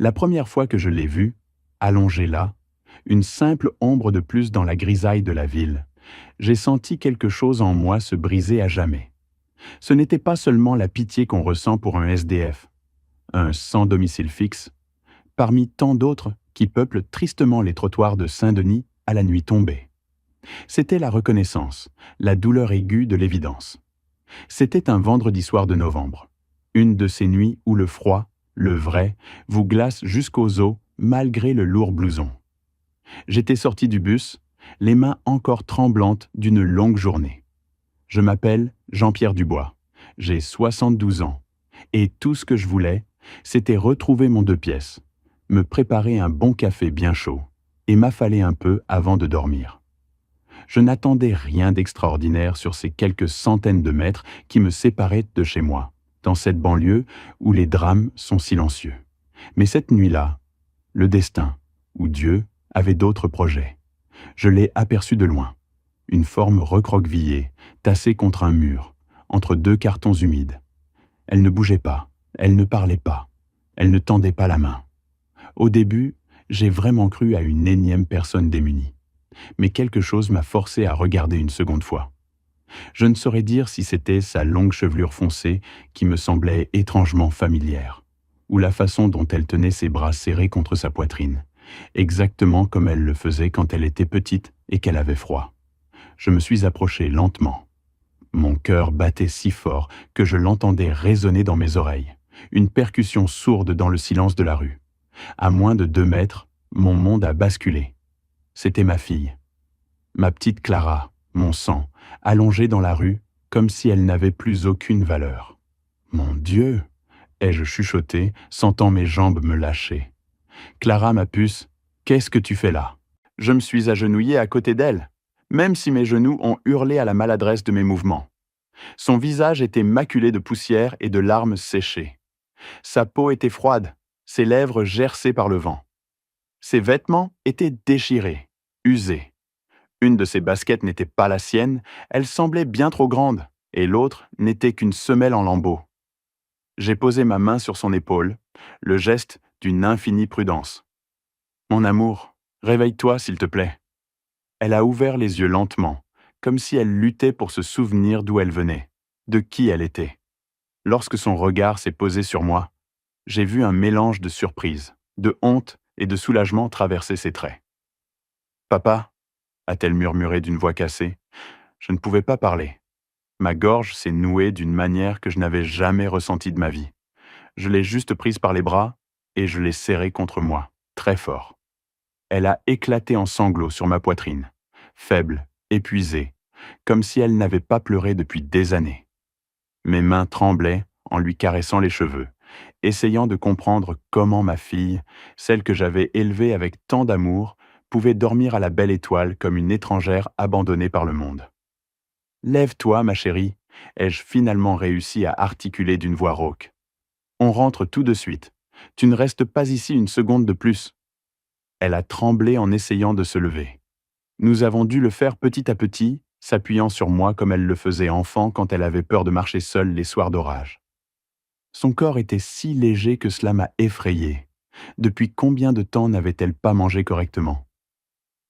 La première fois que je l'ai vue, allongée là, une simple ombre de plus dans la grisaille de la ville, j'ai senti quelque chose en moi se briser à jamais. Ce n'était pas seulement la pitié qu'on ressent pour un SDF, un sans domicile fixe, parmi tant d'autres qui peuplent tristement les trottoirs de Saint-Denis à la nuit tombée. C'était la reconnaissance, la douleur aiguë de l'évidence. C'était un vendredi soir de novembre, une de ces nuits où le froid, le vrai, vous glace jusqu'aux os malgré le lourd blouson. J'étais sorti du bus, les mains encore tremblantes d'une longue journée. Je m'appelle Jean-Pierre Dubois, j'ai 72 ans, et tout ce que je voulais, c'était retrouver mon 2 pièces, me préparer un bon café bien chaud, et m'affaler un peu avant de dormir. Je n'attendais rien d'extraordinaire sur ces quelques centaines de mètres qui me séparaient de chez moi, dans cette banlieue où les drames sont silencieux. Mais cette nuit-là, le destin, ou Dieu, avait d'autres projets. Je l'ai aperçu de loin, une forme recroquevillée, tassée contre un mur, entre 2 cartons humides. Elle ne bougeait pas, elle ne parlait pas, elle ne tendait pas la main. Au début, j'ai vraiment cru à une énième personne démunie. Mais quelque chose m'a forcé à regarder une seconde fois. Je ne saurais dire si c'était sa longue chevelure foncée qui me semblait étrangement familière, ou la façon dont elle tenait ses bras serrés contre sa poitrine, exactement comme elle le faisait quand elle était petite et qu'elle avait froid. Je me suis approché lentement. Mon cœur battait si fort que je l'entendais résonner dans mes oreilles, une percussion sourde dans le silence de la rue. À moins de 2 mètres, mon monde a basculé. C'était ma fille. Ma petite Clara, mon sang, allongée dans la rue, comme si elle n'avait plus aucune valeur. Mon Dieu, ai-je chuchoté, sentant mes jambes me lâcher. Clara, ma puce, qu'est-ce que tu fais là? Je me suis agenouillé à côté d'elle, même si mes genoux ont hurlé à la maladresse de mes mouvements. Son visage était maculé de poussière et de larmes séchées. Sa peau était froide, ses lèvres gercées par le vent. Ses vêtements étaient déchirés, usés. Une de ses baskets n'était pas la sienne, elle semblait bien trop grande, et l'autre n'était qu'une semelle en lambeaux. J'ai posé ma main sur son épaule, le geste d'une infinie prudence. « Mon amour, réveille-toi s'il te plaît. » Elle a ouvert les yeux lentement, comme si elle luttait pour se souvenir d'où elle venait, de qui elle était. Lorsque son regard s'est posé sur moi, j'ai vu un mélange de surprise, de honte et de soulagement traverser ses traits. « Papa » a-t-elle murmuré d'une voix cassée. Je ne pouvais pas parler. Ma gorge s'est nouée d'une manière que je n'avais jamais ressentie de ma vie. Je l'ai juste prise par les bras et je l'ai serrée contre moi, très fort. Elle a éclaté en sanglots sur ma poitrine, faible, épuisée, comme si elle n'avait pas pleuré depuis des années. Mes mains tremblaient en lui caressant les cheveux, essayant de comprendre comment ma fille, celle que j'avais élevée avec tant d'amour, pouvait dormir à la belle étoile comme une étrangère abandonnée par le monde. « Lève-toi, ma chérie », ai-je finalement réussi à articuler d'une voix rauque. « On rentre tout de suite. Tu ne restes pas ici une seconde de plus. » Elle a tremblé en essayant de se lever. Nous avons dû le faire petit à petit, s'appuyant sur moi comme elle le faisait enfant quand elle avait peur de marcher seule les soirs d'orage. Son corps était si léger que cela m'a effrayé. Depuis combien de temps n'avait-elle pas mangé correctement?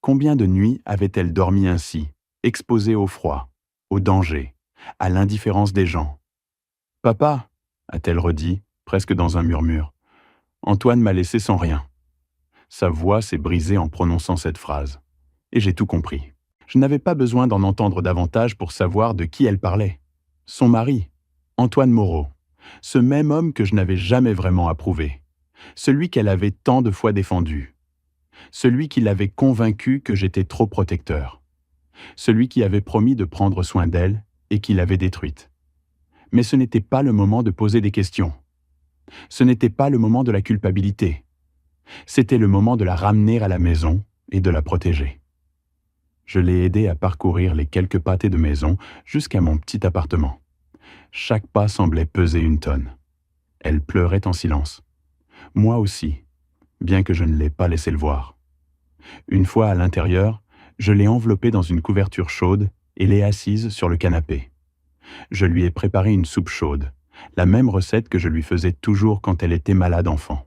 Combien de nuits avait-elle dormi ainsi, exposée au froid, au danger, à l'indifférence des gens? « Papa » a-t-elle redit, presque dans un murmure. « Antoine m'a laissé sans rien. » Sa voix s'est brisée en prononçant cette phrase. Et j'ai tout compris. Je n'avais pas besoin d'en entendre davantage pour savoir de qui elle parlait. Son mari, Antoine Moreau, ce même homme que je n'avais jamais vraiment approuvé, celui qu'elle avait tant de fois défendu, celui qui l'avait convaincu que j'étais trop protecteur, celui qui avait promis de prendre soin d'elle et qui l'avait détruite. Mais ce n'était pas le moment de poser des questions. Ce n'était pas le moment de la culpabilité. C'était le moment de la ramener à la maison et de la protéger. Je l'ai aidée à parcourir les quelques pâtés de maison jusqu'à mon petit appartement. Chaque pas semblait peser une tonne. Elle pleurait en silence. Moi aussi, bien que je ne l'ai pas laissé le voir. Une fois à l'intérieur, je l'ai enveloppée dans une couverture chaude et l'ai assise sur le canapé. Je lui ai préparé une soupe chaude, la même recette que je lui faisais toujours quand elle était malade enfant.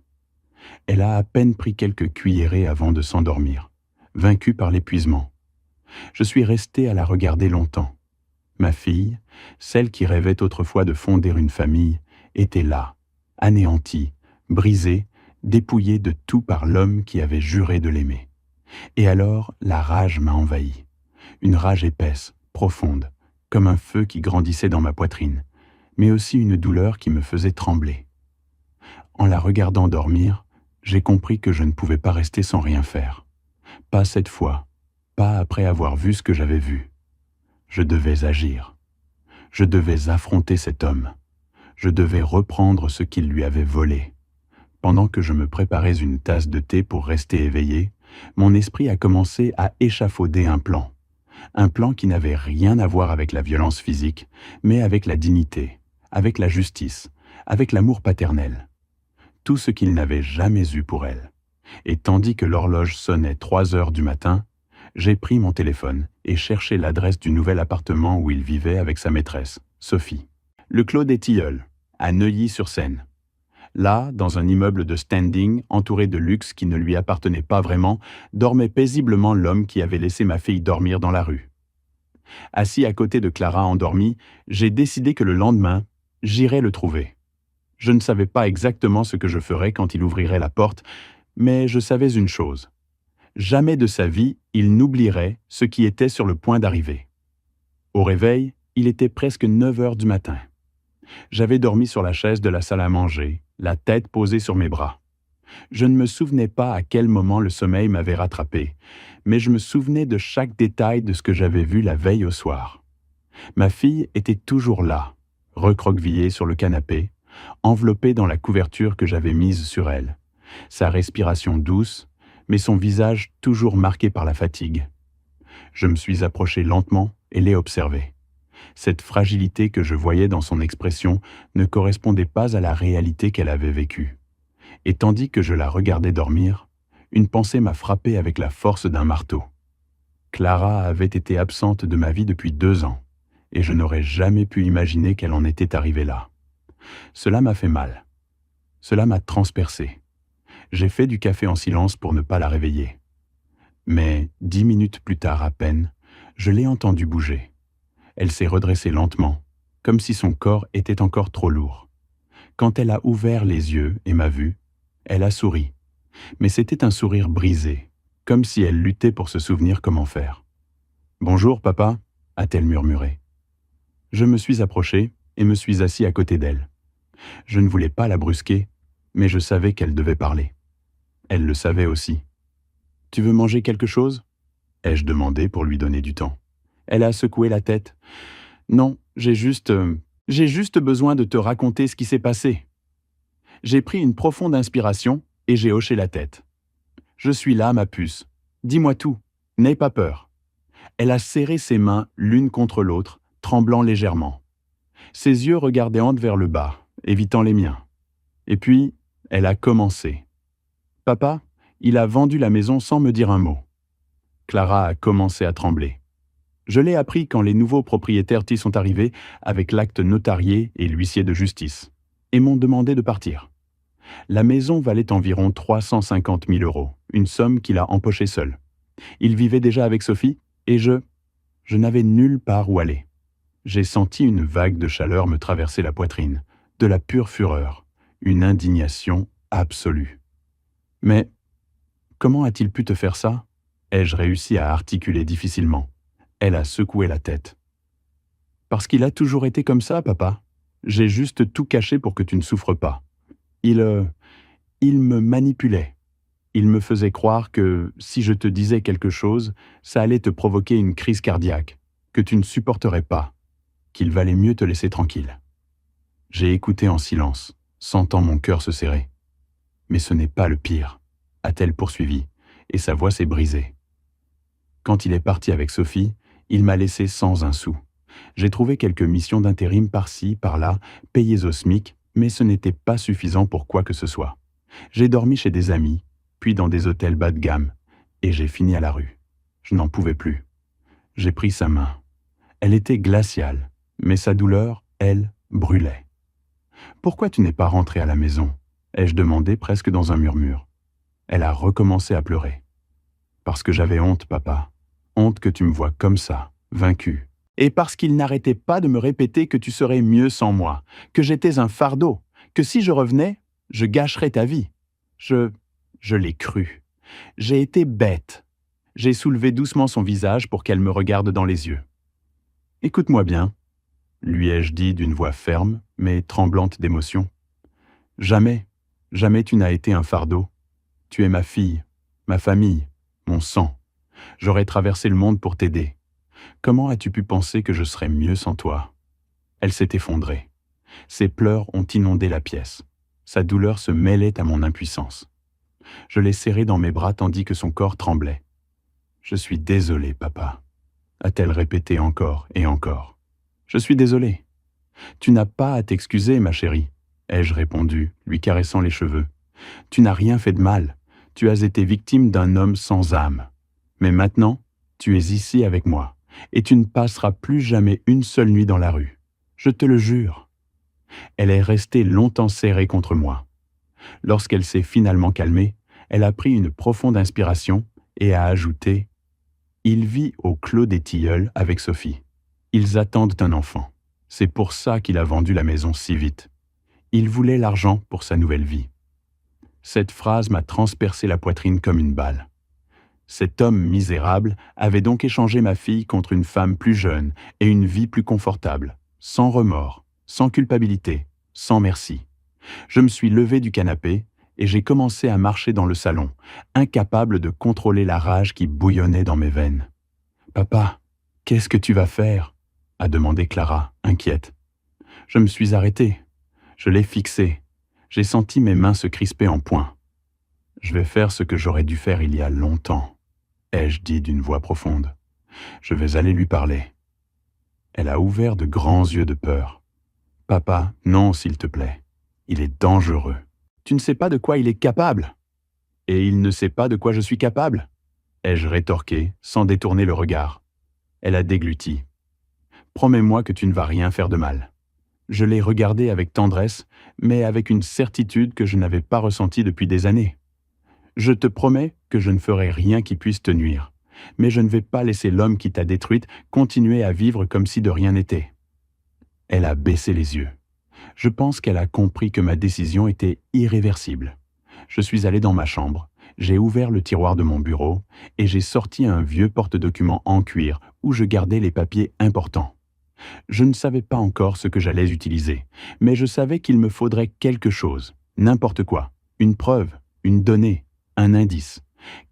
Elle a à peine pris quelques cuillerées avant de s'endormir, vaincue par l'épuisement. Je suis resté à la regarder longtemps. Ma fille, celle qui rêvait autrefois de fonder une famille, était là, anéantie, brisée, dépouillée de tout par l'homme qui avait juré de l'aimer. Et alors, la rage m'a envahi. Une rage épaisse, profonde, comme un feu qui grandissait dans ma poitrine, mais aussi une douleur qui me faisait trembler. En la regardant dormir, j'ai compris que je ne pouvais pas rester sans rien faire. Pas cette fois, pas après avoir vu ce que j'avais vu. Je devais agir. Je devais affronter cet homme. Je devais reprendre ce qu'il lui avait volé. Pendant que je me préparais une tasse de thé pour rester éveillé, mon esprit a commencé à échafauder un plan. Un plan qui n'avait rien à voir avec la violence physique, mais avec la dignité, avec la justice, avec l'amour paternel. Tout ce qu'il n'avait jamais eu pour elle. Et tandis que l'horloge sonnait 3 heures du matin, j'ai pris mon téléphone et cherché l'adresse du nouvel appartement où il vivait avec sa maîtresse, Sophie. Le Clos des Tilleuls, à Neuilly-sur-Seine. Là, dans un immeuble de standing, entouré de luxe qui ne lui appartenait pas vraiment, dormait paisiblement l'homme qui avait laissé ma fille dormir dans la rue. Assis à côté de Clara endormie, j'ai décidé que le lendemain, j'irais le trouver. Je ne savais pas exactement ce que je ferais quand il ouvrirait la porte, mais je savais une chose. Jamais de sa vie, il n'oublierait ce qui était sur le point d'arriver. Au réveil, il était presque 9 heures du matin. J'avais dormi sur la chaise de la salle à manger, la tête posée sur mes bras. Je ne me souvenais pas à quel moment le sommeil m'avait rattrapé, mais je me souvenais de chaque détail de ce que j'avais vu la veille au soir. Ma fille était toujours là, recroquevillée sur le canapé, enveloppée dans la couverture que j'avais mise sur elle. Sa respiration douce, mais son visage toujours marqué par la fatigue. Je me suis approché lentement et l'ai observé. Cette fragilité que je voyais dans son expression ne correspondait pas à la réalité qu'elle avait vécue. Et tandis que je la regardais dormir, une pensée m'a frappé avec la force d'un marteau. Clara avait été absente de ma vie depuis 2 ans, et je n'aurais jamais pu imaginer qu'elle en était arrivée là. Cela m'a fait mal. Cela m'a transpercé. J'ai fait du café en silence pour ne pas la réveiller. Mais 10 minutes plus tard à peine, je l'ai entendue bouger. Elle s'est redressée lentement, comme si son corps était encore trop lourd. Quand elle a ouvert les yeux et m'a vu, elle a souri. Mais c'était un sourire brisé, comme si elle luttait pour se souvenir comment faire. « Bonjour, papa », a-t-elle murmuré. Je me suis approché et me suis assis à côté d'elle. Je ne voulais pas la brusquer, mais je savais qu'elle devait parler. Elle le savait aussi. « Tu veux manger quelque chose ?» ai-je demandé pour lui donner du temps. Elle a secoué la tête. « Non, j'ai juste besoin de te raconter ce qui s'est passé. » J'ai pris une profonde inspiration et j'ai hoché la tête. « Je suis là, ma puce. Dis-moi tout. N'aie pas peur. » Elle a serré ses mains l'une contre l'autre, tremblant légèrement. Ses yeux regardaient vers le bas, évitant les miens. Et puis, elle a commencé. « Papa, il a vendu la maison sans me dire un mot. » Clara a commencé à trembler. Je l'ai appris quand les nouveaux propriétaires y sont arrivés avec l'acte notarié et l'huissier de justice, et m'ont demandé de partir. La maison valait environ 350 000 €, une somme qu'il a empochée seul. Il vivait déjà avec Sophie, et je n'avais nulle part où aller. J'ai senti une vague de chaleur me traverser la poitrine, de la pure fureur, une indignation absolue. « Mais comment a-t-il pu te faire ça ?» ai-je réussi à articuler difficilement. Elle a secoué la tête. « Parce qu'il a toujours été comme ça, papa. J'ai juste tout caché pour que tu ne souffres pas. Il me manipulait. Il me faisait croire que si je te disais quelque chose, ça allait te provoquer une crise cardiaque, que tu ne supporterais pas, qu'il valait mieux te laisser tranquille. » J'ai écouté en silence, sentant mon cœur se serrer. « Mais ce n'est pas le pire, » a-t-elle poursuivi, et sa voix s'est brisée. Quand il est parti avec Sophie, il m'a laissé sans un sou. J'ai trouvé quelques missions d'intérim par-ci, par-là, payées au SMIC, mais ce n'était pas suffisant pour quoi que ce soit. J'ai dormi chez des amis, puis dans des hôtels bas de gamme, et j'ai fini à la rue. Je n'en pouvais plus. J'ai pris sa main. Elle était glaciale, mais sa douleur, elle, brûlait. « Pourquoi tu n'es pas rentré à la maison ?» ai-je demandé presque dans un murmure. Elle a recommencé à pleurer. Parce que j'avais honte, papa. Honte que tu me vois comme ça, vaincu. Et parce qu'il n'arrêtait pas de me répéter que tu serais mieux sans moi, que j'étais un fardeau, que si je revenais, je gâcherais ta vie. Je l'ai cru. J'ai été bête. J'ai soulevé doucement son visage pour qu'elle me regarde dans les yeux. Écoute-moi bien, lui ai-je dit d'une voix ferme, mais tremblante d'émotion. Jamais, jamais tu n'as été un fardeau. Tu es ma fille, ma famille, mon sang. J'aurais traversé le monde pour t'aider. Comment as-tu pu penser que je serais mieux sans toi? Elle s'est effondrée. Ses pleurs ont inondé la pièce. Sa douleur se mêlait à mon impuissance. Je l'ai serrée dans mes bras tandis que son corps tremblait. « Je suis désolé, papa », a-t-elle répété encore et encore. « Je suis désolé. »« Tu n'as pas à t'excuser, ma chérie, » ai-je répondu, lui caressant les cheveux. « Tu n'as rien fait de mal. Tu as été victime d'un homme sans âme. Mais maintenant, tu es ici avec moi, et tu ne passeras plus jamais une seule nuit dans la rue. Je te le jure. » Elle est restée longtemps serrée contre moi. Lorsqu'elle s'est finalement calmée, elle a pris une profonde inspiration et a ajouté « Il vit au Clos des Tilleuls avec Sophie. Ils attendent un enfant. C'est pour ça qu'il a vendu la maison si vite. Il voulait l'argent pour sa nouvelle vie. » Cette phrase m'a transpercé la poitrine comme une balle. Cet homme misérable avait donc échangé ma fille contre une femme plus jeune et une vie plus confortable, sans remords, sans culpabilité, sans merci. Je me suis levé du canapé et j'ai commencé à marcher dans le salon, incapable de contrôler la rage qui bouillonnait dans mes veines. « Papa, qu'est-ce que tu vas faire ?» a demandé Clara, inquiète. Je me suis arrêté. Je l'ai fixé. J'ai senti mes mains se crisper en poing. « Je vais faire ce que j'aurais dû faire il y a longtemps, » ai-je dit d'une voix profonde. « Je vais aller lui parler. » Elle a ouvert de grands yeux de peur. « Papa, non, s'il te plaît. Il est dangereux. Tu ne sais pas de quoi il est capable. » « Et il ne sait pas de quoi je suis capable ?» ai-je rétorqué, sans détourner le regard. Elle a dégluti. « Promets-moi que tu ne vas rien faire de mal. » Je l'ai regardée avec tendresse, mais avec une certitude que je n'avais pas ressentie depuis des années. « Je te promets que je ne ferai rien qui puisse te nuire, mais je ne vais pas laisser l'homme qui t'a détruite continuer à vivre comme si de rien n'était. » Elle a baissé les yeux. Je pense qu'elle a compris que ma décision était irréversible. Je suis allé dans ma chambre, j'ai ouvert le tiroir de mon bureau et j'ai sorti un vieux porte-documents en cuir où je gardais les papiers importants. Je ne savais pas encore ce que j'allais utiliser, mais je savais qu'il me faudrait quelque chose, n'importe quoi, une preuve, une donnée, un indice,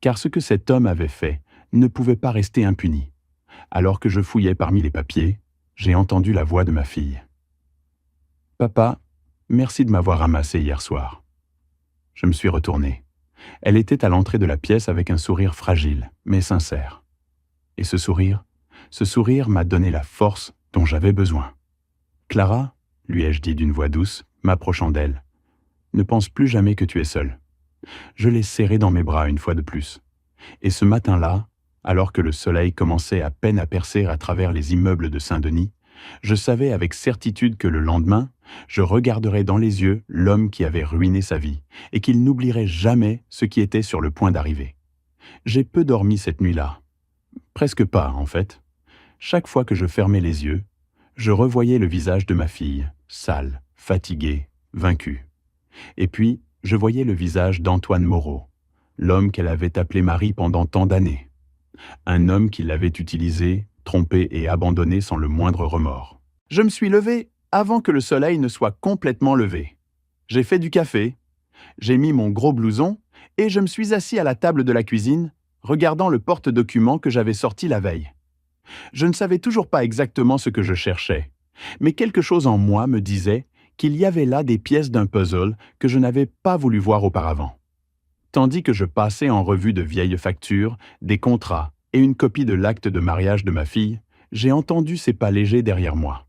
car ce que cet homme avait fait ne pouvait pas rester impuni. Alors que je fouillais parmi les papiers, j'ai entendu la voix de ma fille. « Papa, merci de m'avoir ramassé hier soir. » Je me suis retourné. Elle était à l'entrée de la pièce avec un sourire fragile, mais sincère. Et ce sourire m'a donné la force dont j'avais besoin. « Clara, » lui ai-je dit d'une voix douce, m'approchant d'elle, « ne pense plus jamais que tu es seule. » Je l'ai serrée dans mes bras une fois de plus. Et ce matin-là, alors que le soleil commençait à peine à percer à travers les immeubles de Saint-Denis, je savais avec certitude que le lendemain, je regarderais dans les yeux l'homme qui avait ruiné sa vie et qu'il n'oublierait jamais ce qui était sur le point d'arriver. J'ai peu dormi cette nuit-là. Presque pas, en fait. Chaque fois que je fermais les yeux, je revoyais le visage de ma fille, sale, fatiguée, vaincue. Et puis, je voyais le visage d'Antoine Moreau, l'homme qu'elle avait appelé Marie pendant tant d'années. Un homme qui l'avait utilisé, trompé et abandonné sans le moindre remords. Je me suis levé avant que le soleil ne soit complètement levé. J'ai fait du café, j'ai mis mon gros blouson et je me suis assis à la table de la cuisine, regardant le porte-documents que j'avais sorti la veille. Je ne savais toujours pas exactement ce que je cherchais, mais quelque chose en moi me disait qu'il y avait là des pièces d'un puzzle que je n'avais pas voulu voir auparavant. Tandis que je passais en revue de vieilles factures, des contrats et une copie de l'acte de mariage de ma fille, j'ai entendu ses pas légers derrière moi.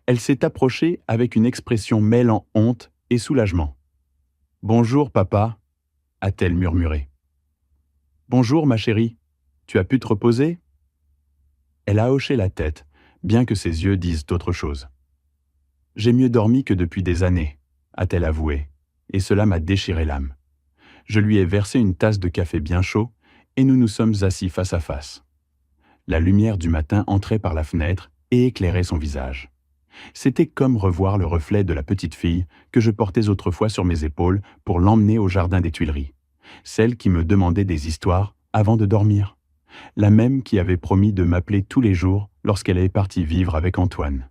Elle s'est approchée avec une expression mêlant honte et soulagement. « Bonjour, papa », a-t-elle murmuré. « Bonjour, ma chérie. Tu as pu te reposer ?» Elle a hoché la tête, bien que ses yeux disent autre chose. « J'ai mieux dormi que depuis des années », a-t-elle avoué, et cela m'a déchiré l'âme. Je lui ai versé une tasse de café bien chaud, et nous nous sommes assis face à face. La lumière du matin entrait par la fenêtre et éclairait son visage. C'était comme revoir le reflet de la petite fille que je portais autrefois sur mes épaules pour l'emmener au jardin des Tuileries, celle qui me demandait des histoires avant de dormir, la même qui avait promis de m'appeler tous les jours lorsqu'elle est partie vivre avec Antoine.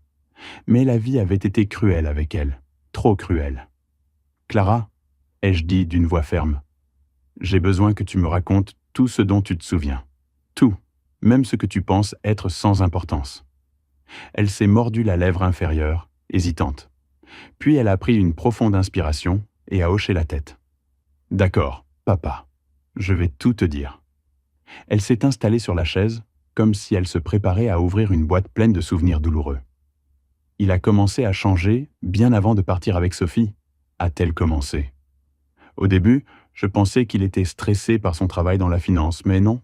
Mais la vie avait été cruelle avec elle, trop cruelle. « Clara », ai-je dit d'une voix ferme, « j'ai besoin que tu me racontes tout ce dont tu te souviens. Tout, même ce que tu penses être sans importance. » Elle s'est mordu la lèvre inférieure, hésitante. Puis elle a pris une profonde inspiration et a hoché la tête. « D'accord, papa, je vais tout te dire. » Elle s'est installée sur la chaise, comme si elle se préparait à ouvrir une boîte pleine de souvenirs douloureux. « Il a commencé à changer bien avant de partir avec Sophie, » a-t-elle commencé. Au début, je pensais qu'il était stressé par son travail dans la finance, mais non.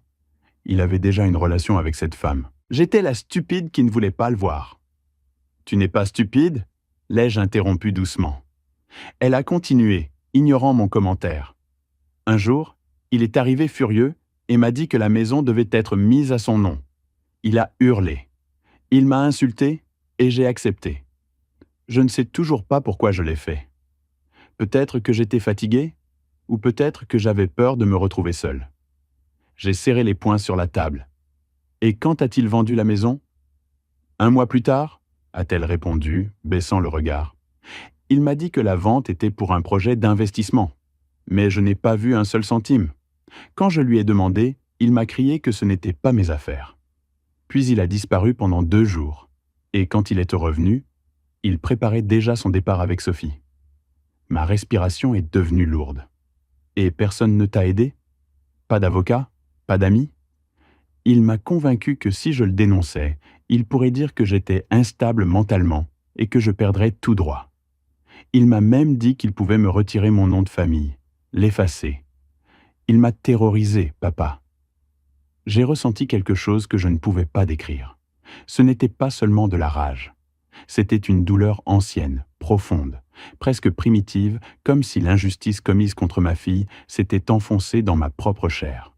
Il avait déjà une relation avec cette femme. J'étais la stupide qui ne voulait pas le voir. « Tu n'es pas stupide ?» l'ai-je interrompu doucement. Elle a continué, ignorant mon commentaire. Un jour, il est arrivé furieux et m'a dit que la maison devait être mise à son nom. Il a hurlé. Il m'a insulté et j'ai accepté. Je ne sais toujours pas pourquoi je l'ai fait. Peut-être que j'étais fatigué, ou peut-être que j'avais peur de me retrouver seul. J'ai serré les poings sur la table. « Et quand a-t-il vendu la maison ?»« 1 mois plus tard ?» a-t-elle répondu, baissant le regard. « Il m'a dit que la vente était pour un projet d'investissement, mais je n'ai pas vu un seul centime. Quand je lui ai demandé, il m'a crié que ce n'était pas mes affaires. Puis il a disparu pendant 2 jours, et quand il est revenu, il préparait déjà son départ avec Sophie. Ma respiration est devenue lourde. Et personne ne t'a aidé? Pas d'avocat? Pas d'amis? Il m'a convaincu que si je le dénonçais, il pourrait dire que j'étais instable mentalement et que je perdrais tout droit. Il m'a même dit qu'il pouvait me retirer mon nom de famille, l'effacer. Il m'a terrorisé, papa. J'ai ressenti quelque chose que je ne pouvais pas décrire. Ce n'était pas seulement de la rage. C'était une douleur ancienne, profonde, presque primitive, comme si l'injustice commise contre ma fille s'était enfoncée dans ma propre chair.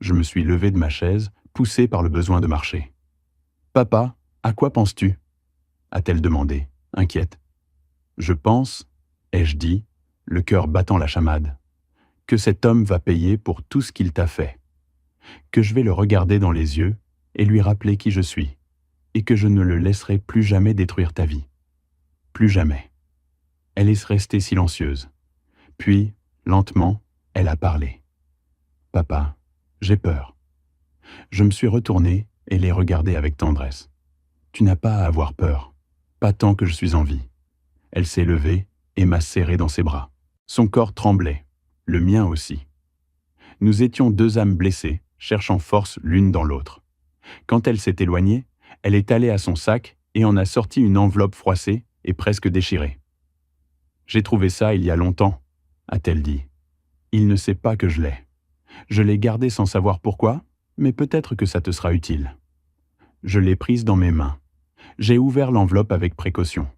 Je me suis levé de ma chaise, poussé par le besoin de marcher. « Papa, à quoi penses-tu » a-t-elle demandé, inquiète. « Je pense, » ai-je dit, le cœur battant la chamade, « que cet homme va payer pour tout ce qu'il t'a fait, que je vais le regarder dans les yeux et lui rappeler qui je suis, et que je ne le laisserai plus jamais détruire ta vie. Plus jamais. » Elle est restée silencieuse. Puis, lentement, elle a parlé. « Papa, j'ai peur. » Je me suis retourné et l'ai regardé avec tendresse. « Tu n'as pas à avoir peur, pas tant que je suis en vie. » Elle s'est levée et m'a serré dans ses bras. Son corps tremblait, le mien aussi. Nous étions 2 âmes blessées, cherchant force l'une dans l'autre. Quand elle s'est éloignée, elle est allée à son sac et en a sorti une enveloppe froissée et presque déchirée. « J'ai trouvé ça il y a longtemps, » a-t-elle dit. « Il ne sait pas que je l'ai. Je l'ai gardé sans savoir pourquoi, mais peut-être que ça te sera utile. » Je l'ai prise dans mes mains. J'ai ouvert l'enveloppe avec précaution.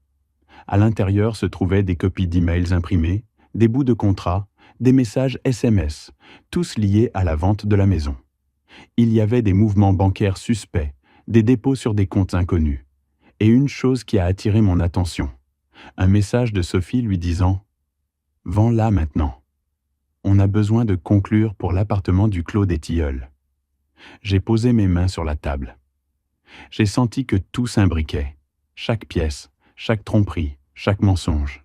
À l'intérieur se trouvaient des copies d'emails imprimés, des bouts de contrats, des messages SMS, tous liés à la vente de la maison. Il y avait des mouvements bancaires suspects, des dépôts sur des comptes inconnus. Et une chose qui a attiré mon attention. Un message de Sophie lui disant « Vends-la maintenant. On a besoin de conclure pour l'appartement du Clos des Tilleuls. » J'ai posé mes mains sur la table. J'ai senti que tout s'imbriquait. Chaque pièce, chaque tromperie, chaque mensonge.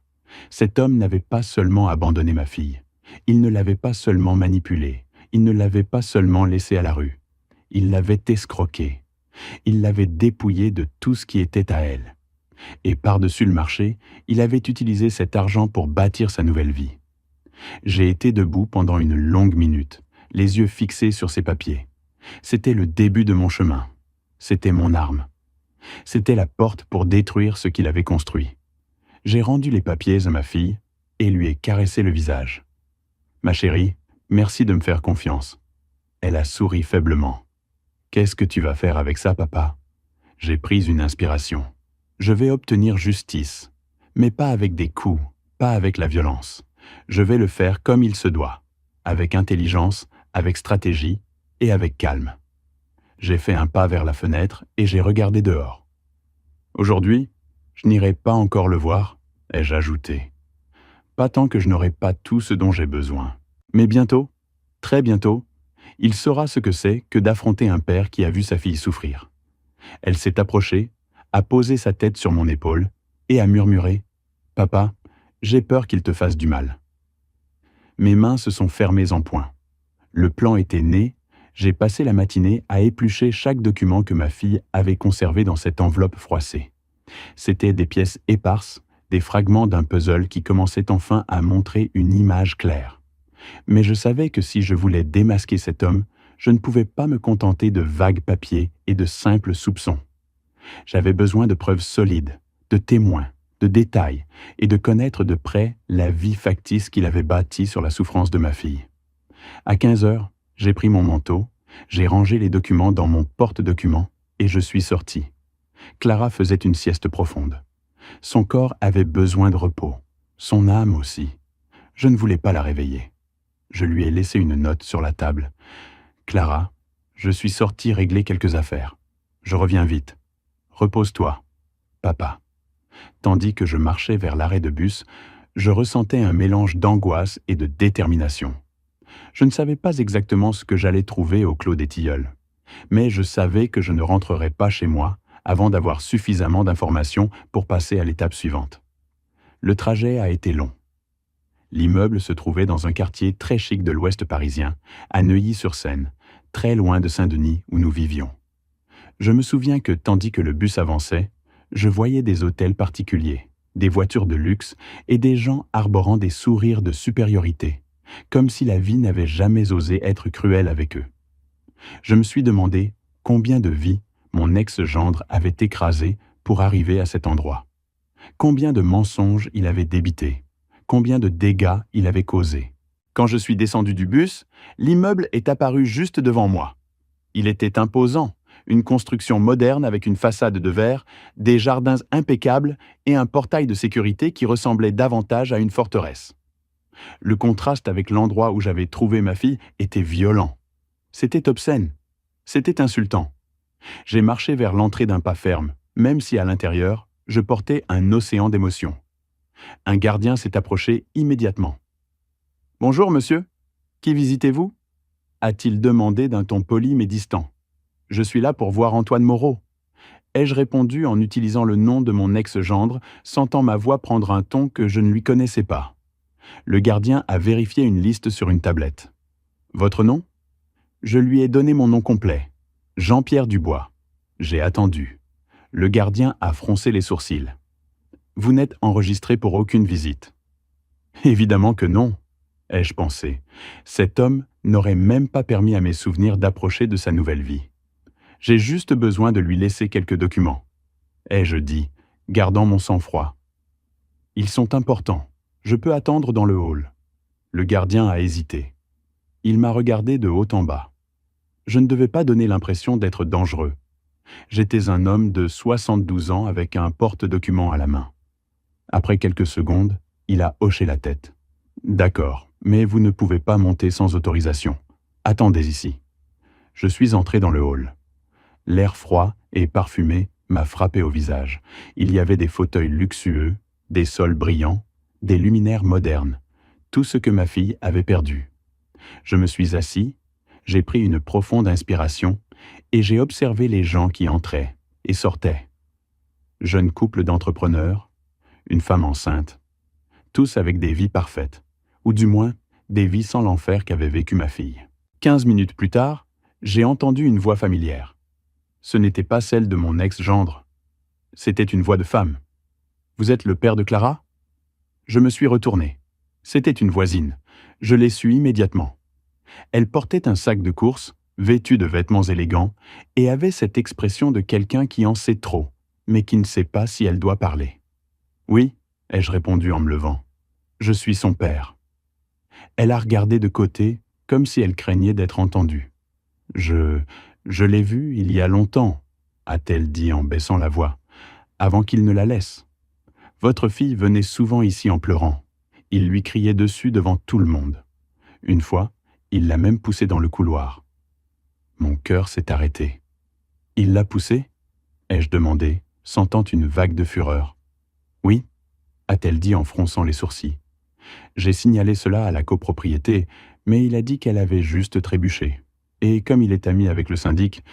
Cet homme n'avait pas seulement abandonné ma fille. Il ne l'avait pas seulement manipulée. Il ne l'avait pas seulement laissée à la rue. Il l'avait escroquée. Il l'avait dépouillée de tout ce qui était à elle. Et par-dessus le marché, il avait utilisé cet argent pour bâtir sa nouvelle vie. J'ai été debout pendant une longue minute, les yeux fixés sur ces papiers. C'était le début de mon chemin. C'était mon arme. C'était la porte pour détruire ce qu'il avait construit. J'ai rendu les papiers à ma fille et lui ai caressé le visage. « Ma chérie, merci de me faire confiance. » Elle a souri faiblement. « Qu'est-ce que tu vas faire avec ça, papa ?» J'ai pris une inspiration. « Je vais obtenir justice, mais pas avec des coups, pas avec la violence. Je vais le faire comme il se doit, avec intelligence, avec stratégie et avec calme. J'ai fait un pas vers la fenêtre et j'ai regardé dehors. Aujourd'hui, je n'irai pas encore le voir, ai-je ajouté. Pas tant que je n'aurai pas tout ce dont j'ai besoin. Mais bientôt, très bientôt, il saura ce que c'est que d'affronter un père qui a vu sa fille souffrir. Elle s'est approchée, a posé sa tête sur mon épaule et a murmuré « Papa, j'ai peur qu'il te fasse du mal. » Mes mains se sont fermées en poing. Le plan était né, j'ai passé la matinée à éplucher chaque document que ma fille avait conservé dans cette enveloppe froissée. C'étaient des pièces éparses, des fragments d'un puzzle qui commençaient enfin à montrer une image claire. Mais je savais que si je voulais démasquer cet homme, je ne pouvais pas me contenter de vagues papiers et de simples soupçons. J'avais besoin de preuves solides, de témoins, de détails, et de connaître de près la vie factice qu'il avait bâtie sur la souffrance de ma fille. À 15 heures, j'ai pris mon manteau, j'ai rangé les documents dans mon porte-documents et je suis sorti. Clara faisait une sieste profonde. Son corps avait besoin de repos, son âme aussi. Je ne voulais pas la réveiller. Je lui ai laissé une note sur la table. « Clara, je suis sorti régler quelques affaires. Je reviens vite. Repose-toi, papa. » Tandis que je marchais vers l'arrêt de bus, je ressentais un mélange d'angoisse et de détermination. Je ne savais pas exactement ce que j'allais trouver au Clos des Tilleuls, mais je savais que je ne rentrerais pas chez moi avant d'avoir suffisamment d'informations pour passer à l'étape suivante. Le trajet a été long. L'immeuble se trouvait dans un quartier très chic de l'ouest parisien, à Neuilly-sur-Seine, très loin de Saint-Denis où nous vivions. Je me souviens que tandis que le bus avançait, je voyais des hôtels particuliers, des voitures de luxe et des gens arborant des sourires de supériorité, comme si la vie n'avait jamais osé être cruelle avec eux. Je me suis demandé combien de vies mon ex-gendre avait écrasé pour arriver à cet endroit. Combien de mensonges il avait débités, combien de dégâts il avait causés. Quand je suis descendu du bus, l'immeuble est apparu juste devant moi. Il était imposant, une construction moderne avec une façade de verre, des jardins impeccables et un portail de sécurité qui ressemblait davantage à une forteresse. Le contraste avec l'endroit où j'avais trouvé ma fille était violent. C'était obscène, c'était insultant. J'ai marché vers l'entrée d'un pas ferme, même si à l'intérieur, je portais un océan d'émotions. Un gardien s'est approché immédiatement. « Bonjour, monsieur. Qui visitez-vous » a-t-il demandé d'un ton poli mais distant. « Je suis là pour voir Antoine Moreau. » Ai-je répondu en utilisant le nom de mon ex-gendre, sentant ma voix prendre un ton que je ne lui connaissais pas. Le gardien a vérifié une liste sur une tablette. « Votre nom » Je lui ai donné mon nom complet. Jean-Pierre Dubois. J'ai attendu. Le gardien a froncé les sourcils. « Vous n'êtes enregistré pour aucune visite. » Évidemment que non, ai-je pensé. Cet homme n'aurait même pas permis à mes souvenirs d'approcher de sa nouvelle vie. J'ai juste besoin de lui laisser quelques documents, ai-je dit, gardant mon sang-froid. Ils sont importants. Je peux attendre dans le hall. Le gardien a hésité. Il m'a regardé de haut en bas. Je ne devais pas donner l'impression d'être dangereux. J'étais un homme de 72 ans avec un porte-document à la main. Après quelques secondes, il a hoché la tête. « D'accord, mais vous ne pouvez pas monter sans autorisation. Attendez ici. » Je suis entré dans le hall. L'air froid et parfumé m'a frappé au visage. Il y avait des fauteuils luxueux, des sols brillants, des luminaires modernes, tout ce que ma fille avait perdu. Je me suis assis, j'ai pris une profonde inspiration et j'ai observé les gens qui entraient et sortaient. Jeune couple d'entrepreneurs, une femme enceinte, tous avec des vies parfaites, ou du moins des vies sans l'enfer qu'avait vécu ma fille. 15 minutes plus tard, j'ai entendu une voix familière. Ce n'était pas celle de mon ex-gendre. C'était une voix de femme. « Vous êtes le père de Clara ?» Je me suis retourné. C'était une voisine. Je l'ai su immédiatement. Elle portait un sac de course, vêtue de vêtements élégants, et avait cette expression de quelqu'un qui en sait trop, mais qui ne sait pas si elle doit parler. « Oui », ai-je répondu en me levant. « Je suis son père. » Elle a regardé de côté, comme si elle craignait d'être entendue. « Je l'ai vu il y a longtemps, » a-t-elle dit en baissant la voix, « avant qu'il ne la laisse. Votre fille venait souvent ici en pleurant. Il lui criait dessus devant tout le monde. Une fois, il l'a même poussée dans le couloir. Mon cœur s'est arrêté. Il l'a poussée ? Ai-je demandé, sentant une vague de fureur. Oui, a-t-elle dit en fronçant les sourcils. J'ai signalé cela à la copropriété, mais il a dit qu'elle avait juste trébuché. Et comme il est ami avec le syndic,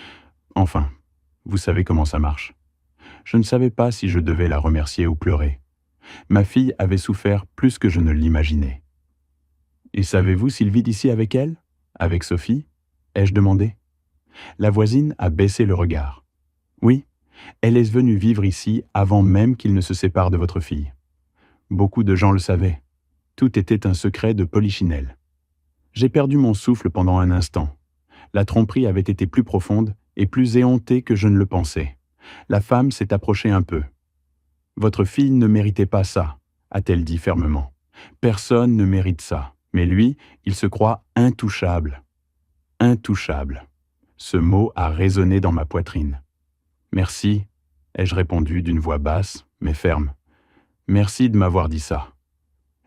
enfin, vous savez comment ça marche. Je ne savais pas si je devais la remercier ou pleurer. Ma fille avait souffert plus que je ne l'imaginais. Et savez-vous s'il vit ici avec elle ? Avec Sophie ? Ai-je demandé. La voisine a baissé le regard. Oui, elle est venue vivre ici avant même qu'il ne se sépare de votre fille. Beaucoup de gens le savaient. Tout était un secret de Polichinelle. J'ai perdu mon souffle pendant un instant. La tromperie avait été plus profonde et plus éhontée que je ne le pensais. La femme s'est approchée un peu. « Votre fille ne méritait pas ça », a-t-elle dit fermement. « Personne ne mérite ça, mais lui, il se croit intouchable. » Intouchable. Ce mot a résonné dans ma poitrine. « Merci », ai-je répondu d'une voix basse, mais ferme. « Merci de m'avoir dit ça. »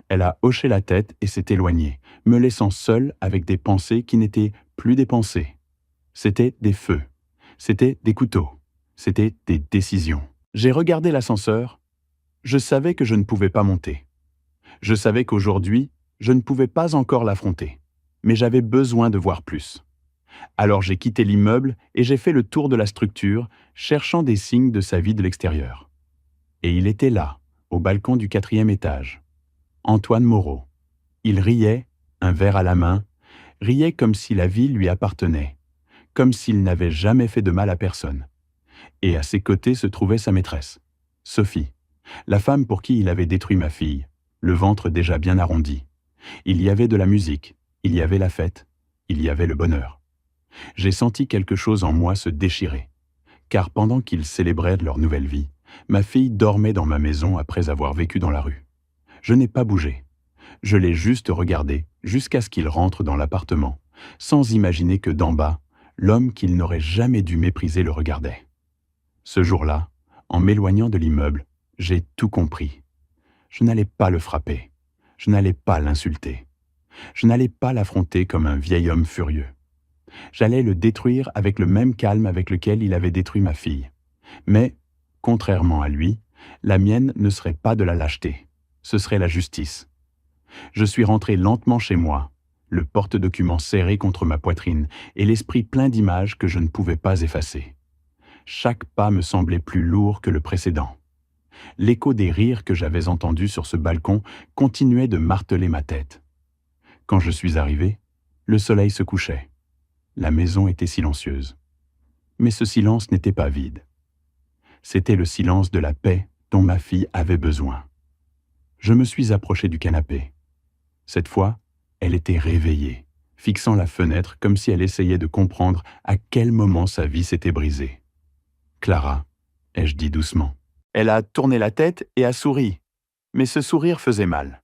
Elle a hoché la tête et s'est éloignée, me laissant seule avec des pensées qui n'étaient plus des pensées. C'était des feux. C'était des couteaux. C'était des décisions. J'ai regardé l'ascenseur. Je savais que je ne pouvais pas monter. Je savais qu'aujourd'hui, je ne pouvais pas encore l'affronter. Mais j'avais besoin de voir plus. Alors j'ai quitté l'immeuble et j'ai fait le tour de la structure, cherchant des signes de sa vie de l'extérieur. Et il était là, au balcon du 4e étage. Antoine Moreau. Il riait, un verre à la main, riait comme si la vie lui appartenait, comme s'il n'avait jamais fait de mal à personne. Et à ses côtés se trouvait sa maîtresse, Sophie, la femme pour qui il avait détruit ma fille, le ventre déjà bien arrondi. Il y avait de la musique, il y avait la fête, il y avait le bonheur. J'ai senti quelque chose en moi se déchirer, car pendant qu'ils célébraient leur nouvelle vie, ma fille dormait dans ma maison après avoir vécu dans la rue. Je n'ai pas bougé. Je l'ai juste regardé jusqu'à ce qu'il rentre dans l'appartement, sans imaginer que d'en bas, l'homme qu'il n'aurait jamais dû mépriser le regardait. Ce jour-là, en m'éloignant de l'immeuble, j'ai tout compris. Je n'allais pas le frapper. Je n'allais pas l'insulter. Je n'allais pas l'affronter comme un vieil homme furieux. J'allais le détruire avec le même calme avec lequel il avait détruit ma fille. Mais, contrairement à lui, la mienne ne serait pas de la lâcheté. Ce serait la justice. Je suis rentré lentement chez moi, le porte-document serré contre ma poitrine et l'esprit plein d'images que je ne pouvais pas effacer. Chaque pas me semblait plus lourd que le précédent. L'écho des rires que j'avais entendus sur ce balcon continuait de marteler ma tête. Quand je suis arrivé, le soleil se couchait. La maison était silencieuse. Mais ce silence n'était pas vide. C'était le silence de la paix dont ma fille avait besoin. Je me suis approché du canapé. Cette fois, elle était réveillée, fixant la fenêtre comme si elle essayait de comprendre à quel moment sa vie s'était brisée. « Clara », ai-je dit doucement. Elle a tourné la tête et a souri, mais ce sourire faisait mal.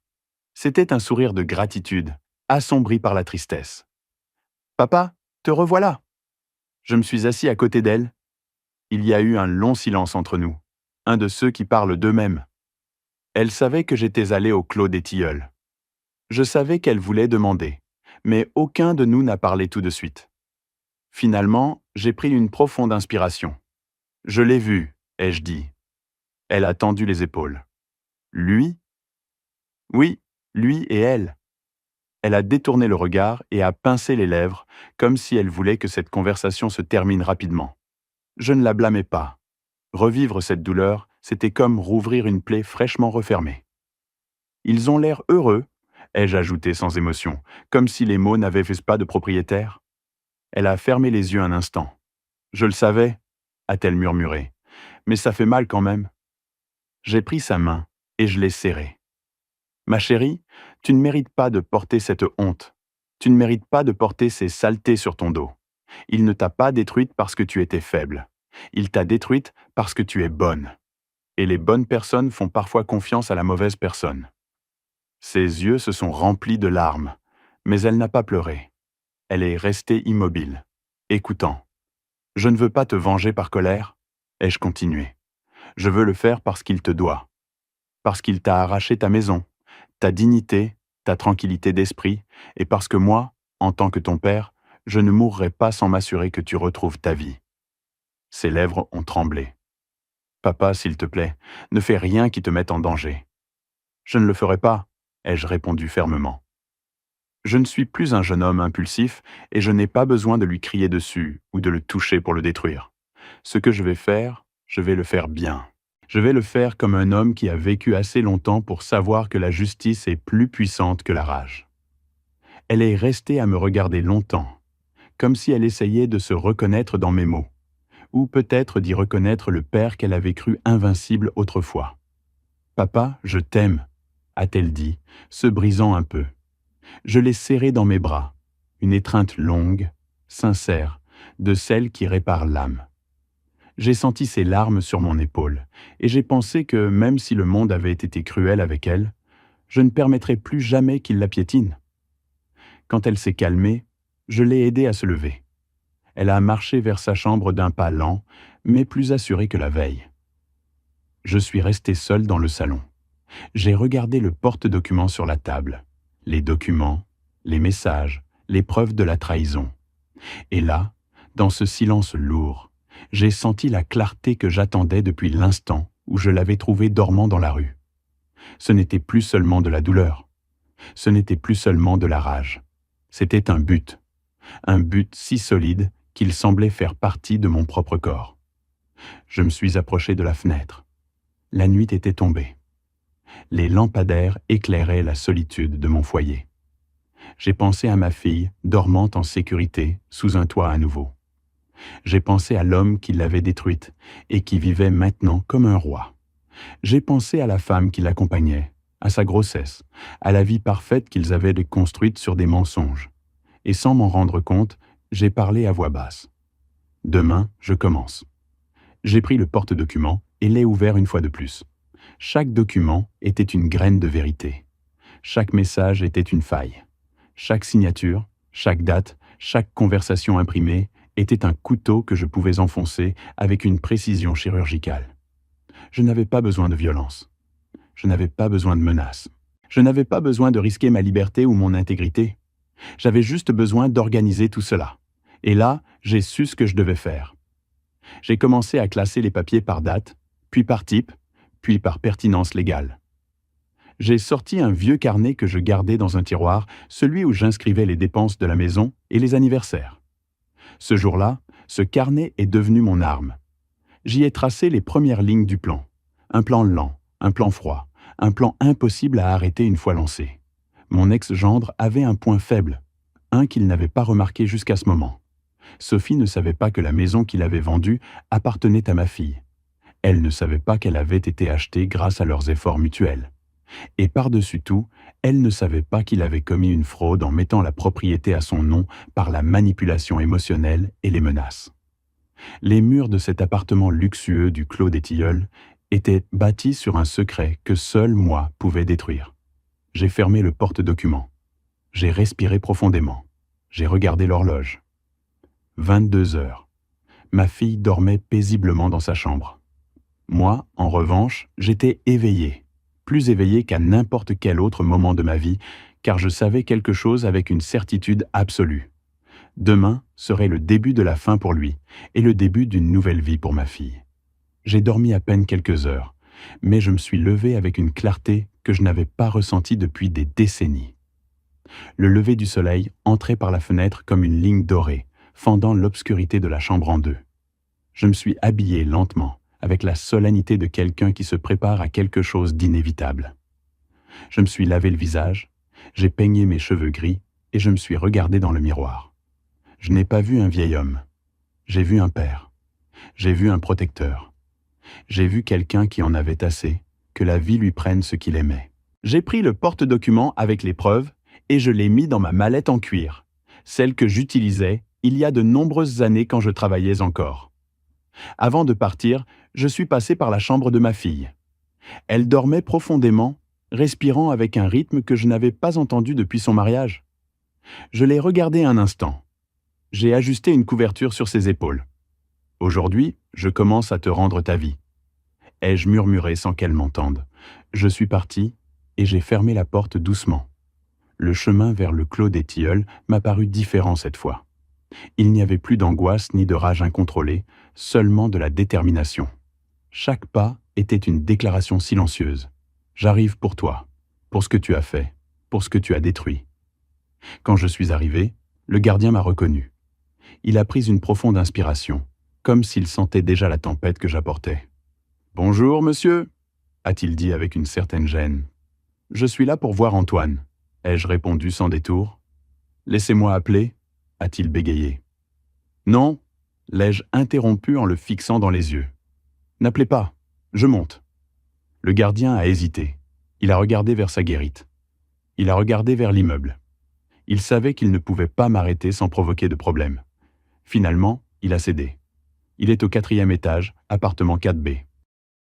C'était un sourire de gratitude, assombri par la tristesse. « Papa, te revoilà !» Je me suis assis à côté d'elle. Il y a eu un long silence entre nous, un de ceux qui parlent d'eux-mêmes. Elle savait que j'étais allé au Clos des Tilleuls. Je savais qu'elle voulait demander, mais aucun de nous n'a parlé tout de suite. Finalement, j'ai pris une profonde inspiration. « Je l'ai vu », ai-je dit. Elle a tendu les épaules. « Lui ?» ?»« Oui, lui et elle. » Elle a détourné le regard et a pincé les lèvres, comme si elle voulait que cette conversation se termine rapidement. Je ne la blâmais pas. Revivre cette douleur, c'était comme rouvrir une plaie fraîchement refermée. « Ils ont l'air heureux », ai-je ajouté sans émotion, comme si les mots n'avaient pas de propriétaire. Elle a fermé les yeux un instant. « Je le savais », a-t-elle murmuré, « mais ça fait mal quand même. » J'ai pris sa main et je l'ai serrée. « Ma chérie, tu ne mérites pas de porter cette honte. Tu ne mérites pas de porter ces saletés sur ton dos. Il ne t'a pas détruite parce que tu étais faible. Il t'a détruite parce que tu es bonne. Et les bonnes personnes font parfois confiance à la mauvaise personne. » Ses yeux se sont remplis de larmes, mais elle n'a pas pleuré. Elle est restée immobile, écoutant. « Je ne veux pas te venger par colère, » ai-je continué. « Je veux le faire parce qu'il te doit. Parce qu'il t'a arraché ta maison, ta dignité, ta tranquillité d'esprit, et parce que moi, en tant que ton père, je ne mourrai pas sans m'assurer que tu retrouves ta vie. » Ses lèvres ont tremblé. « Papa, s'il te plaît, ne fais rien qui te mette en danger. »« Je ne le ferai pas, » ai-je répondu fermement. Je ne suis plus un jeune homme impulsif et je n'ai pas besoin de lui crier dessus ou de le toucher pour le détruire. Ce que je vais le faire bien. Je vais le faire comme un homme qui a vécu assez longtemps pour savoir que la justice est plus puissante que la rage. Elle est restée à me regarder longtemps, comme si elle essayait de se reconnaître dans mes mots, ou peut-être d'y reconnaître le père qu'elle avait cru invincible autrefois. « Papa, je t'aime », a-t-elle dit, se brisant un peu. Je l'ai serré dans mes bras, une étreinte longue, sincère, de celle qui répare l'âme. J'ai senti ses larmes sur mon épaule, et j'ai pensé que même si le monde avait été cruel avec elle, je ne permettrais plus jamais qu'il la piétine. Quand elle s'est calmée, je l'ai aidée à se lever. Elle a marché vers sa chambre d'un pas lent, mais plus assuré que la veille. Je suis resté seul dans le salon. J'ai regardé le porte-documents sur la table, les documents, les messages, les preuves de la trahison. Et là, dans ce silence lourd, j'ai senti la clarté que j'attendais depuis l'instant où je l'avais trouvé dormant dans la rue. Ce n'était plus seulement de la douleur. Ce n'était plus seulement de la rage. C'était un but si solide qu'il semblait faire partie de mon propre corps. Je me suis approché de la fenêtre. La nuit était tombée. Les lampadaires éclairaient la solitude de mon foyer. J'ai pensé à ma fille, dormant en sécurité, sous un toit à nouveau. J'ai pensé à l'homme qui l'avait détruite et qui vivait maintenant comme un roi. J'ai pensé à la femme qui l'accompagnait, à sa grossesse, à la vie parfaite qu'ils avaient construite sur des mensonges. Et sans m'en rendre compte, j'ai parlé à voix basse. « Demain, je commence. » J'ai pris le porte-document et l'ai ouvert une fois de plus. Chaque document était une graine de vérité. Chaque message était une faille. Chaque signature, chaque date, chaque conversation imprimée était un couteau que je pouvais enfoncer avec une précision chirurgicale. Je n'avais pas besoin de violence. Je n'avais pas besoin de menaces. Je n'avais pas besoin de risquer ma liberté ou mon intégrité. J'avais juste besoin d'organiser tout cela. Et là, j'ai su ce que je devais faire. J'ai commencé à classer les papiers par date, puis par type, puis par pertinence légale. J'ai sorti un vieux carnet que je gardais dans un tiroir, celui où j'inscrivais les dépenses de la maison et les anniversaires. Ce jour-là, ce carnet est devenu mon arme. J'y ai tracé les premières lignes du plan. Un plan lent, un plan froid, un plan impossible à arrêter une fois lancé. Mon ex-gendre avait un point faible, un qu'il n'avait pas remarqué jusqu'à ce moment. Sophie ne savait pas que la maison qu'il avait vendue appartenait à ma fille. Elle ne savait pas qu'elle avait été achetée grâce à leurs efforts mutuels. Et par-dessus tout, elle ne savait pas qu'il avait commis une fraude en mettant la propriété à son nom par la manipulation émotionnelle et les menaces. Les murs de cet appartement luxueux du Clos des Tilleuls étaient bâtis sur un secret que seul moi pouvais détruire. J'ai fermé le porte-document. J'ai respiré profondément. J'ai regardé l'horloge. 22 heures. Ma fille dormait paisiblement dans sa chambre. Moi, en revanche, j'étais éveillé. Plus éveillé qu'à n'importe quel autre moment de ma vie, car je savais quelque chose avec une certitude absolue. Demain serait le début de la fin pour lui, et le début d'une nouvelle vie pour ma fille. J'ai dormi à peine quelques heures, mais je me suis levé avec une clarté que je n'avais pas ressentie depuis des décennies. Le lever du soleil entrait par la fenêtre comme une ligne dorée, fendant l'obscurité de la chambre en deux. Je me suis habillé lentement, avec la solennité de quelqu'un qui se prépare à quelque chose d'inévitable. Je me suis lavé le visage, j'ai peigné mes cheveux gris et je me suis regardé dans le miroir. Je n'ai pas vu un vieil homme. J'ai vu un père. J'ai vu un protecteur. J'ai vu quelqu'un qui en avait assez, que la vie lui prenne ce qu'il aimait. J'ai pris le porte-document avec les preuves et je l'ai mis dans ma mallette en cuir, celle que j'utilisais il y a de nombreuses années quand je travaillais encore. Avant de partir, je suis passé par la chambre de ma fille. Elle dormait profondément, respirant avec un rythme que je n'avais pas entendu depuis son mariage. Je l'ai regardée un instant. J'ai ajusté une couverture sur ses épaules. « Aujourd'hui, je commence à te rendre ta vie. » Ai-je murmuré sans qu'elle m'entende. Je suis parti et j'ai fermé la porte doucement. Le chemin vers le clos des Tilleuls m'a paru différent cette fois. Il n'y avait plus d'angoisse ni de rage incontrôlée, seulement de la détermination. Chaque pas était une déclaration silencieuse. J'arrive pour toi, pour ce que tu as fait, pour ce que tu as détruit. Quand je suis arrivé, le gardien m'a reconnu. Il a pris une profonde inspiration, comme s'il sentait déjà la tempête que j'apportais. « Bonjour, monsieur » a-t-il dit avec une certaine gêne. « Je suis là pour voir Antoine » ai-je répondu sans détour. « Laissez-moi appeler » a-t-il bégayé. « Non » l'ai-je interrompu en le fixant dans les yeux. « N'appelez pas, je monte. » Le gardien a hésité. Il a regardé vers sa guérite. Il a regardé vers l'immeuble. Il savait qu'il ne pouvait pas m'arrêter sans provoquer de problème. Finalement, il a cédé. Il est au 4e étage, appartement 4B.